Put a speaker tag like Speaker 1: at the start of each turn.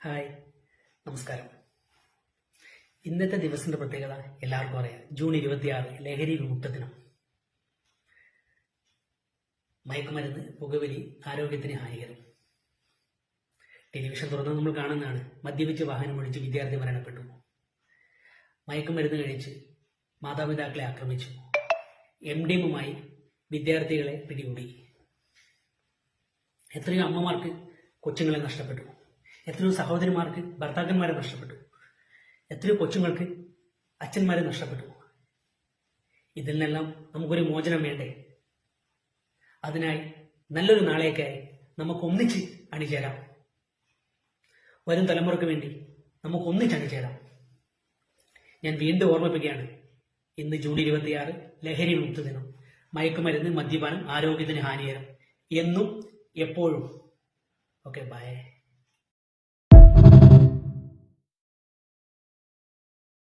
Speaker 1: Hi, നമസ്കാരം. ഇന്നത്തെ ദിവസത്തിന്റെ പ്രത്യേകത എല്ലാവർക്കും അറിയാം. ജൂൺ 26 ലഹരി വിമുക്ത ദിനം. മയക്കുമരുന്ന്, പുകവലി ആരോഗ്യത്തിന് ഹാനികരം. ടെലിവിഷൻ തുറന്ന് നമ്മൾ കാണുന്നതാണ്. മദ്യപിച്ച് വാഹനം ഓടിച്ച് വിദ്യാർത്ഥി മരണപ്പെട്ടു. മയക്കുമരുന്ന് കഴിച്ച് മാതാപിതാക്കളെ ആക്രമിച്ചു. MDMയുമായി വിദ്യാർത്ഥികളെ പിടികൂടി. എത്രയോ അമ്മമാർക്ക് കൊച്ചുങ്ങളെ നഷ്ടപ്പെട്ടു. എത്രയോ സഹോദരിമാർക്ക് ഭർത്താക്കന്മാരെ നഷ്ടപ്പെട്ടു. എത്രയോ കൊച്ചുങ്ങൾക്ക് അച്ഛന്മാരെ നഷ്ടപ്പെട്ടു. ഇതിൽ നിന്നെല്ലാം നമുക്കൊരു മോചനം വേണ്ടേ? അതിനായി നല്ലൊരു നാളേക്കായി നമുക്ക് ഒന്നിച്ച് അണിചേരാം. വരും തലമുറയ്ക്ക് വേണ്ടി നമുക്ക് ഒന്നിച്ച് അണിചേരാം. ഞാൻ വീണ്ടും ഓർമ്മിപ്പിക്കുകയാണ്, ഇന്ന് ജൂൺ 26 ലഹരി വിമുക്ത ദിനം. മയക്കുമരുന്ന്, മദ്യപാനം ആരോഗ്യത്തിന് ഹാനികരം. എന്നും എപ്പോഴും. Okay, by.